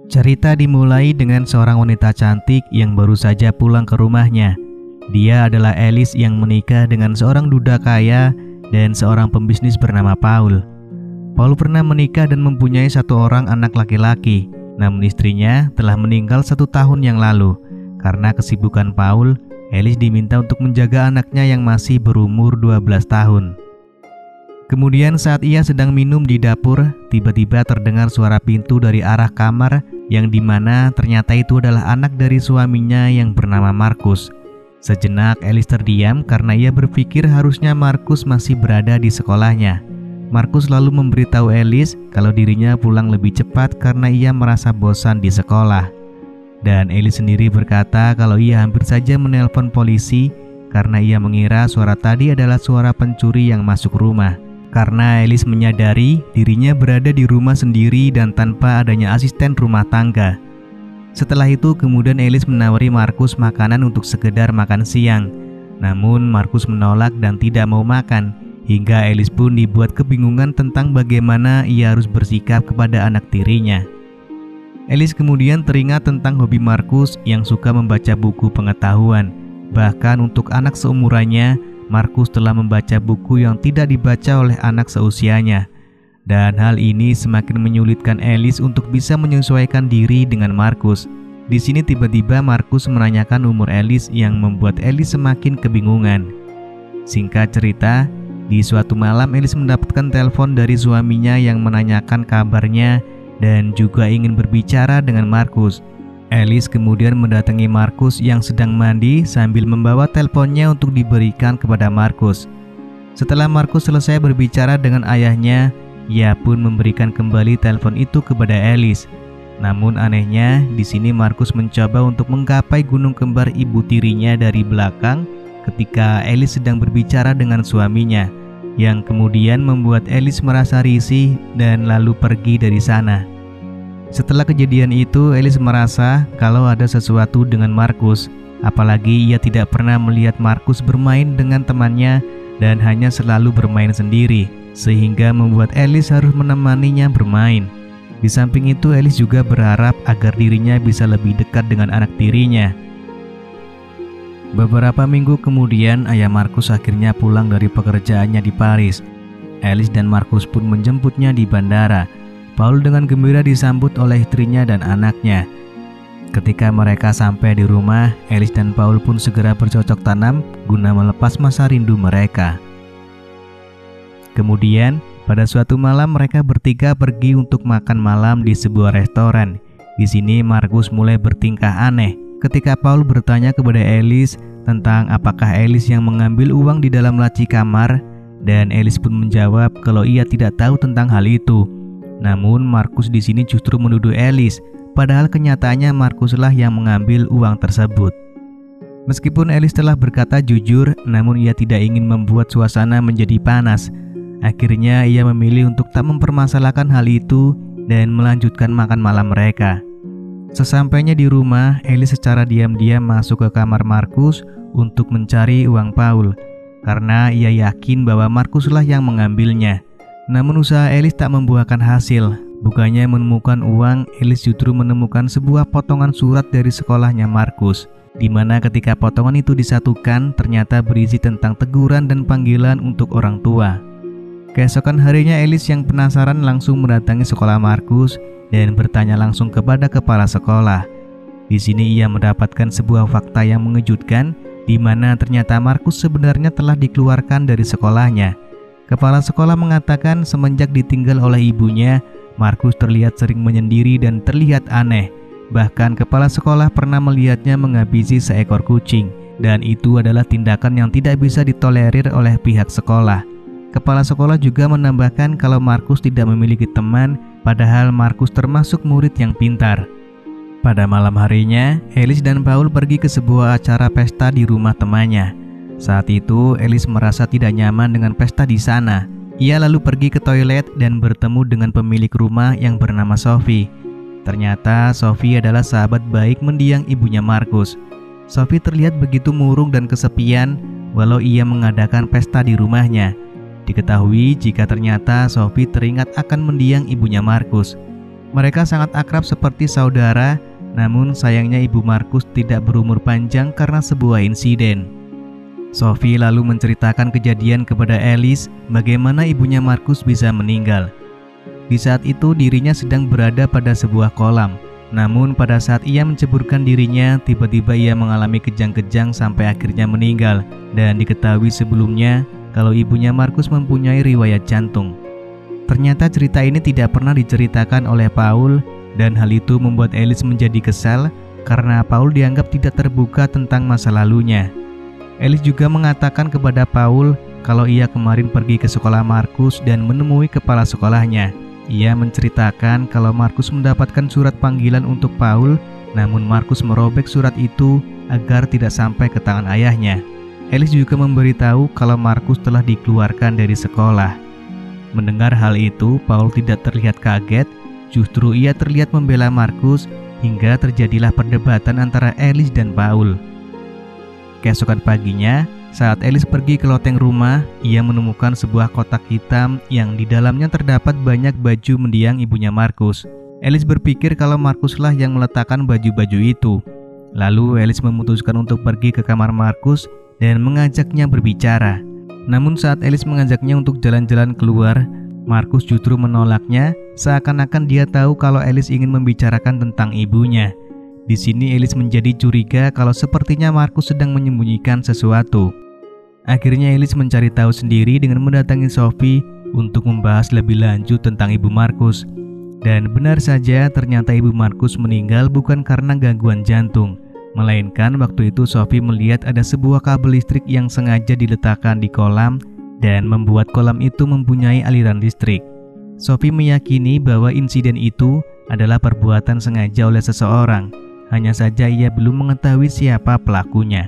Cerita dimulai dengan seorang wanita cantik yang baru saja pulang ke rumahnya. Dia adalah Alice yang menikah dengan seorang duda kaya dan seorang pembisnis bernama Paul. Paul pernah menikah dan mempunyai satu orang anak laki-laki, namun istrinya telah meninggal 1 tahun yang lalu. Karena kesibukan Paul, Alice diminta untuk menjaga anaknya yang masih berumur 12 tahun. Kemudian saat ia sedang minum di dapur, tiba-tiba terdengar suara pintu dari arah kamar yang dimana ternyata itu adalah anak dari suaminya yang bernama Markus. Sejenak Alice terdiam karena ia berpikir harusnya Markus masih berada di sekolahnya. Markus lalu memberitahu Alice kalau dirinya pulang lebih cepat karena ia merasa bosan di sekolah. Dan Alice sendiri berkata kalau ia hampir saja menelpon polisi karena ia mengira suara tadi adalah suara pencuri yang masuk rumah. Karena Alice menyadari dirinya berada di rumah sendiri dan tanpa adanya asisten rumah tangga. Setelah itu kemudian Alice menawari Markus makanan untuk sekedar makan siang. Namun Markus menolak dan tidak mau makan, hingga Alice pun dibuat kebingungan tentang bagaimana ia harus bersikap kepada anak tirinya. Alice kemudian teringat tentang hobi Markus yang suka membaca buku pengetahuan. Bahkan untuk anak seumurannya, Markus telah membaca buku yang tidak dibaca oleh anak seusianya. Dan hal ini semakin menyulitkan Alice untuk bisa menyesuaikan diri dengan Markus. Di sini tiba-tiba Markus menanyakan umur Alice yang membuat Alice semakin kebingungan. Singkat cerita, di suatu malam Alice mendapatkan telepon dari suaminya yang menanyakan kabarnya dan juga ingin berbicara dengan Markus. Alice kemudian mendatangi Markus yang sedang mandi sambil membawa teleponnya untuk diberikan kepada Markus. Setelah Markus selesai berbicara dengan ayahnya, ia pun memberikan kembali telepon itu kepada Alice. Namun anehnya, di sini Markus mencoba untuk menggapai gunung kembar ibu tirinya dari belakang ketika Alice sedang berbicara dengan suaminya, yang kemudian membuat Alice merasa risih dan lalu pergi dari sana. Setelah kejadian itu, Alice merasa kalau ada sesuatu dengan Markus, apalagi ia tidak pernah melihat Markus bermain dengan temannya dan hanya selalu bermain sendiri, sehingga membuat Alice harus menemaninya bermain. Di samping itu, Alice juga berharap agar dirinya bisa lebih dekat dengan anak tirinya. Beberapa minggu kemudian, ayah Markus akhirnya pulang dari pekerjaannya di Paris. Alice dan Markus pun menjemputnya di bandara. Paul dengan gembira disambut oleh istrinya dan anaknya. Ketika mereka sampai di rumah, Alice dan Paul pun segera bercocok tanam guna melepas masa rindu mereka. Kemudian, pada suatu malam mereka bertiga pergi untuk makan malam di sebuah restoran. Di sini Markus mulai bertingkah aneh ketika Paul bertanya kepada Alice tentang apakah Alice yang mengambil uang di dalam laci kamar, dan Alice pun menjawab kalau ia tidak tahu tentang hal itu. Namun Markus di sini justru menuduh Alice, padahal kenyataannya Markuslah yang mengambil uang tersebut. Meskipun Alice telah berkata jujur, namun ia tidak ingin membuat suasana menjadi panas. Akhirnya ia memilih untuk tak mempermasalahkan hal itu dan melanjutkan makan malam mereka. Sesampainya di rumah, Alice secara diam-diam masuk ke kamar Markus untuk mencari uang Paul, karena ia yakin bahwa Markuslah yang mengambilnya. Namun usaha Alice tak membuahkan hasil. Bukannya menemukan uang, Alice justru menemukan sebuah potongan surat dari sekolahnya Markus, di mana ketika potongan itu disatukan ternyata berisi tentang teguran dan panggilan untuk orang tua. Keesokan harinya Alice yang penasaran langsung mendatangi sekolah Markus dan bertanya langsung kepada kepala sekolah. Di sini ia mendapatkan sebuah fakta yang mengejutkan, di mana ternyata Markus sebenarnya telah dikeluarkan dari sekolahnya. Kepala sekolah mengatakan semenjak ditinggal oleh ibunya, Markus terlihat sering menyendiri dan terlihat aneh. Bahkan kepala sekolah pernah melihatnya menghabisi seekor kucing, dan itu adalah tindakan yang tidak bisa ditolerir oleh pihak sekolah. Kepala sekolah juga menambahkan kalau Markus tidak memiliki teman, padahal Markus termasuk murid yang pintar. Pada malam harinya, Alice dan Paul pergi ke sebuah acara pesta di rumah temannya. Saat itu, Alice merasa tidak nyaman dengan pesta di sana. Ia lalu pergi ke toilet dan bertemu dengan pemilik rumah yang bernama Sophie. Ternyata Sophie adalah sahabat baik mendiang ibunya Markus. Sophie terlihat begitu murung dan kesepian walau ia mengadakan pesta di rumahnya. Diketahui jika ternyata Sophie teringat akan mendiang ibunya Markus. Mereka sangat akrab seperti saudara, namun sayangnya ibu Markus tidak berumur panjang karena sebuah insiden. Sophie lalu menceritakan kejadian kepada Alice bagaimana ibunya Markus bisa meninggal. Di saat itu dirinya sedang berada pada sebuah kolam. Namun pada saat ia menceburkan dirinya, tiba-tiba ia mengalami kejang-kejang sampai akhirnya meninggal. Dan diketahui sebelumnya kalau ibunya Markus mempunyai riwayat jantung. Ternyata cerita ini tidak pernah diceritakan oleh Paul, dan hal itu membuat Alice menjadi kesal karena Paul dianggap tidak terbuka tentang masa lalunya. Alice juga mengatakan kepada Paul kalau ia kemarin pergi ke sekolah Markus dan menemui kepala sekolahnya. Ia menceritakan kalau Markus mendapatkan surat panggilan untuk Paul, namun Markus merobek surat itu agar tidak sampai ke tangan ayahnya. Alice juga memberitahu kalau Markus telah dikeluarkan dari sekolah. Mendengar hal itu, Paul tidak terlihat kaget, justru ia terlihat membela Markus hingga terjadilah perdebatan antara Alice dan Paul. Keesokan paginya, saat Alice pergi ke loteng rumah, ia menemukan sebuah kotak hitam yang di dalamnya terdapat banyak baju mendiang ibunya Markus. Alice berpikir kalau Markuslah yang meletakkan baju-baju itu. Lalu Alice memutuskan untuk pergi ke kamar Markus dan mengajaknya berbicara. Namun saat Alice mengajaknya untuk jalan-jalan keluar, Markus justru menolaknya, seakan-akan dia tahu kalau Alice ingin membicarakan tentang ibunya. Di sini Alice menjadi curiga kalau sepertinya Markus sedang menyembunyikan sesuatu. Akhirnya Alice mencari tahu sendiri dengan mendatangi Sophie untuk membahas lebih lanjut tentang ibu Markus. Dan benar saja ternyata ibu Markus meninggal bukan karena gangguan jantung, melainkan waktu itu Sophie melihat ada sebuah kabel listrik yang sengaja diletakkan di kolam dan membuat kolam itu mempunyai aliran listrik. Sophie meyakini bahwa insiden itu adalah perbuatan sengaja oleh seseorang, hanya saja ia belum mengetahui siapa pelakunya.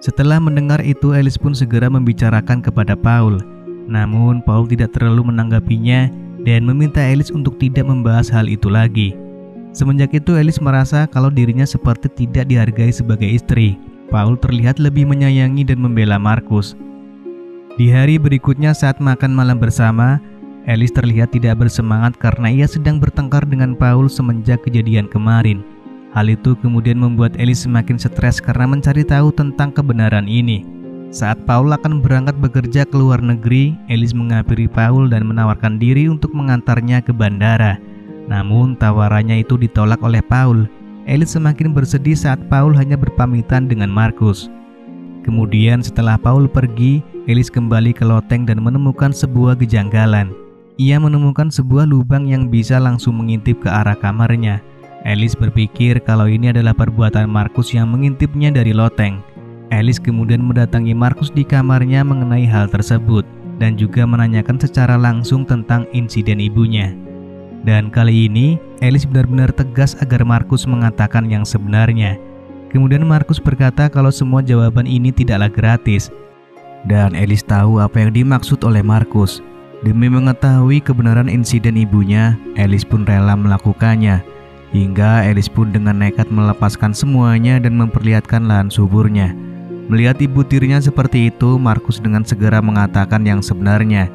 Setelah mendengar itu, Alice pun segera membicarakan kepada Paul. Namun Paul tidak terlalu menanggapinya dan meminta Alice untuk tidak membahas hal itu lagi. Semenjak itu Alice merasa kalau dirinya seperti tidak dihargai sebagai istri. Paul terlihat lebih menyayangi dan membela Markus. Di hari berikutnya saat makan malam bersama, Alice terlihat tidak bersemangat karena ia sedang bertengkar dengan Paul semenjak kejadian kemarin. Hal itu kemudian membuat Alice semakin stres karena mencari tahu tentang kebenaran ini. Saat Paul akan berangkat bekerja ke luar negeri, Alice menghampiri Paul dan menawarkan diri untuk mengantarnya ke bandara. Namun tawarannya itu ditolak oleh Paul. Alice semakin bersedih saat Paul hanya berpamitan dengan Markus. Kemudian setelah Paul pergi, Alice kembali ke loteng dan menemukan sebuah kejanggalan. Ia menemukan sebuah lubang yang bisa langsung mengintip ke arah kamarnya. Alice berpikir kalau ini adalah perbuatan Markus yang mengintipnya dari loteng. Alice kemudian mendatangi Markus di kamarnya mengenai hal tersebut dan juga menanyakan secara langsung tentang insiden ibunya. Dan kali ini Alice benar-benar tegas agar Markus mengatakan yang sebenarnya. Kemudian Markus berkata kalau semua jawaban ini tidaklah gratis. Dan Alice tahu apa yang dimaksud oleh Markus. Demi mengetahui kebenaran insiden ibunya, Alice pun rela melakukannya. Hingga Alice pun dengan nekat melepaskan semuanya dan memperlihatkan lahan suburnya. Melihat ibu tirinya seperti itu, Markus dengan segera mengatakan yang sebenarnya.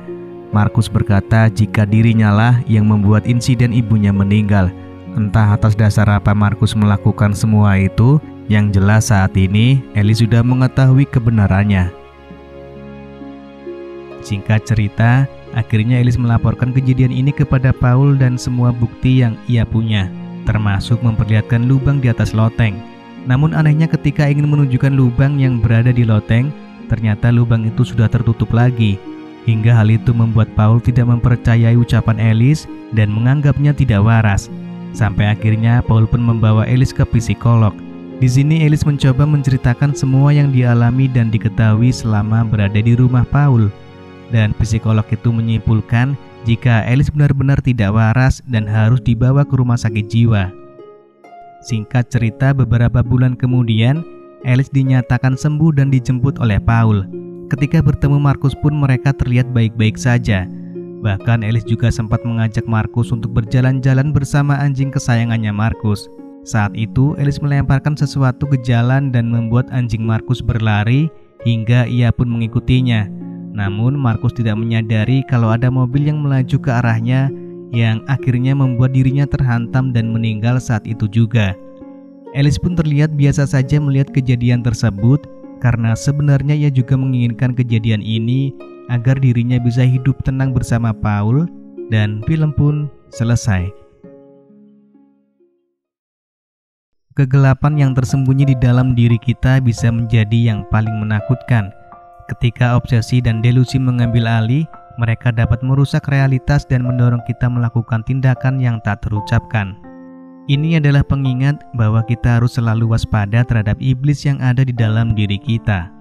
Markus berkata jika dirinya lah yang membuat insiden ibunya meninggal. Entah atas dasar apa Markus melakukan semua itu, yang jelas saat ini Alice sudah mengetahui kebenarannya. Singkat cerita, akhirnya Alice melaporkan kejadian ini kepada Paul dan semua bukti yang ia punya, termasuk memperlihatkan lubang di atas loteng. Namun anehnya ketika ingin menunjukkan lubang yang berada di loteng, ternyata lubang itu sudah tertutup lagi. Hingga hal itu membuat Paul tidak mempercayai ucapan Alice dan menganggapnya tidak waras. Sampai akhirnya Paul pun membawa Alice ke psikolog. Di sini Alice mencoba menceritakan semua yang dialami dan diketahui selama berada di rumah Paul. Dan psikolog itu menyimpulkan jika Alice benar-benar tidak waras dan harus dibawa ke rumah sakit jiwa. Singkat cerita, beberapa bulan kemudian, Alice dinyatakan sembuh dan dijemput oleh Paul. Ketika bertemu Markus pun mereka terlihat baik-baik saja. Bahkan Alice juga sempat mengajak Markus untuk berjalan-jalan bersama anjing kesayangannya Markus. Saat itu, Alice melemparkan sesuatu ke jalan dan membuat anjing Markus berlari hingga ia pun mengikutinya. Namun Markus tidak menyadari kalau ada mobil yang melaju ke arahnya yang akhirnya membuat dirinya terhantam dan meninggal saat itu juga. Alice pun terlihat biasa saja melihat kejadian tersebut karena sebenarnya ia juga menginginkan kejadian ini agar dirinya bisa hidup tenang bersama Paul, dan film pun selesai. Kegelapan yang tersembunyi di dalam diri kita bisa menjadi yang paling menakutkan. Ketika obsesi dan delusi mengambil alih, mereka dapat merusak realitas dan mendorong kita melakukan tindakan yang tak terucapkan. Ini adalah pengingat bahwa kita harus selalu waspada terhadap iblis yang ada di dalam diri kita.